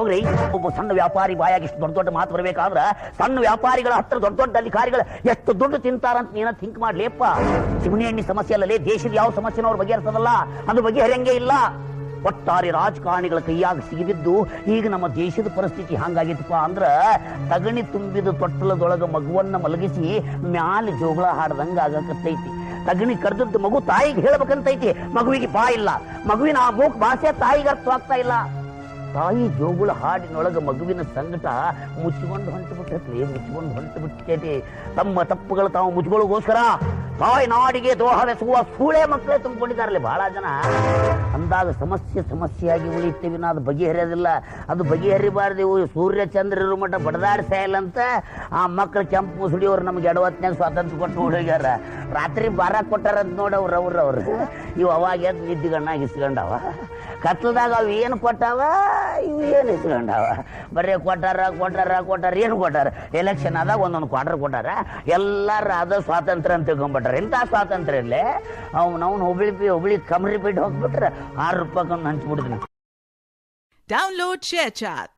ಹೋಗ್ರಿ. ಒಬ್ಬ ಸಣ್ಣ ವ್ಯಾಪಾರಿ ಬಾಯಾಗಿ ಇಷ್ಟು ದೊಡ್ಡ ದೊಡ್ಡ ಮಾತು ಬರಬೇಕಾದ್ರ ಸಣ್ಣ ವ್ಯಾಪಾರಿಗಳ ಹತ್ರ ದೊಡ್ಡ ದೊಡ್ಡ ಅಧಿಕಾರಿಗಳು ಎಷ್ಟು ದುಡ್ಡು ತಿಂತಾರಂತ ನೀನ ಥಿಂಕ್ ಮಾಡ್ಲಿಪ್ಪ. ಚಿಮಣಿ ಎಣ್ಣೆ ಸಮಸ್ಯೆ ಅಲ್ಲದೆ ದೇಶದ ಯಾವ ಸಮಸ್ಯೆನೂ ಅವ್ರು ಬಗೆಹರಿಸೋದಲ್ಲ, ಅದು ಬಗೆಹರಿಯಂಗೆ ಇಲ್ಲ. ಒಟ್ಟಾರೆ ರಾಜಕಾರಣಿಗಳ ಕೈಯಾಗ ಸಿಗಿಬಿದ್ದು ಈಗ ನಮ್ಮ ದೇಶದ ಪರಿಸ್ಥಿತಿ ಹಂಗಾಗಿತ್ತಪ್ಪ ಅಂದ್ರ ತಗಣಿ ತುಂಬಿದ ತೊಟ್ಟಲದೊಳಗ ಮಗುವನ್ನ ಮಲಗಿಸಿ ಮ್ಯಾಲೆ ಜೋಗಳ ಹಾಡ್ದಂಗ ಆಗಕತ್ತೈತಿ. ತಗಣಿ ಕರೆದದ್ದು ಮಗು ತಾಯಿಗೆ ಹೇಳ್ಬೇಕಂತೈತಿ, ಮಗುವಿಗೆ ಬಾ ಇಲ್ಲ. ಮಗುವಿನ ಆ ಮೂಕ್ ಭಾಷೆ ತಾಯಿಗೆ ಅರ್ಥವಾಗ್ತಾ ಇಲ್ಲ. ತಾಯಿ ಜೋಗುಳ ಹಾಡಿನೊಳಗ ಮಗುವಿನ ಸಂಕಟ ಮುಚ್ಚಿಕೊಂಡು ಹೊಂಟು ಬಿಟ್ಟೈತಿ. ತಮ್ಮ ತಪ್ಪುಗಳು ತಾವು ಮುಚ್ಚಿಕೊಳ್ಳೋಗೋಸ್ಕರ ತಾಯಿ ನಾಡಿಗೆ ದ್ರೋಹವೆಸುವ ಸೂಳೆ ಮಕ್ಕಳೇ ತುಂಬಿಕೊಂಡಿದ್ದಾರಲ್ಲ ಬಹಳ ಜನ. ಅಂದಾಗ ಸಮಸ್ಯೆಯಾಗಿ ಉಳಿತೀವಿ ನಾ, ಅದು ಬಗೆಹರಿಯೋದಿಲ್ಲ. ಅದು ಬಗೆಹರಿಬಾರ್ದು. ಸೂರ್ಯ ಚಂದ್ರರು ಮಟ್ಟ ಬಡದಾಡ್ಸಾಯಲ್ಲಂತ ಆ ಮಕ್ಕಳು ಕೆಂಪು ಮುಸುಡಿಯವ್ರು ನಮ್ಗೆ ಎಡವತ್ನಾಗ ಸ್ವಾತಂತ್ರ್ಯ ಕೊಟ್ಟು ಹುಡುಗ್ಯಾರ. ರಾತ್ರಿ ಬಾರ ಕೊಟ್ಟಾರಂತ ನೋಡವ್ರು ಅವ್ರು ಇವು ಅವಾಗ ಎದ್ದು ನಿದ್ದಿಗಣ್ಣಾಗಿ ಇಸ್ಕೊಂಡವ. ಕತ್ಲದಾಗ ಅವು ಏನು ಕೊಟ್ಟಾವ, ಇವು ಏನು ಇಸ್ಕೊಂಡವ. ಬರೀ ಕೊಟ್ಟಾರ ಏನು ಕೊಟ್ಟಾರ? ಎಲೆಕ್ಷನ್ ಆದಾಗ ಒಂದೊಂದು ಕ್ವಾರ್ಟರ್ ಕೊಟ್ಟಾರ. ಎಲ್ಲಾರು ಅದ ಸ್ವಾತಂತ್ರ್ಯ ಅಂತ ತಿಳ್ಕೊಂಡ್ಬಿಟ್ಟಾರ. ಎಂಥ ಸ್ವಾತಂತ್ರ್ಯ ಇಲ್ಲೇ ಅವ್ನು ಹುಬ್ಳಿ ಕಮ್ರಿ ಬಿಟ್ಟು ಹೋಗ್ಬಿಟ್ರೆ 6 ರೂಪಾಯಿ ಹಂಚ್ಬಿಡ್ತೀನಿ. Download ShareChat.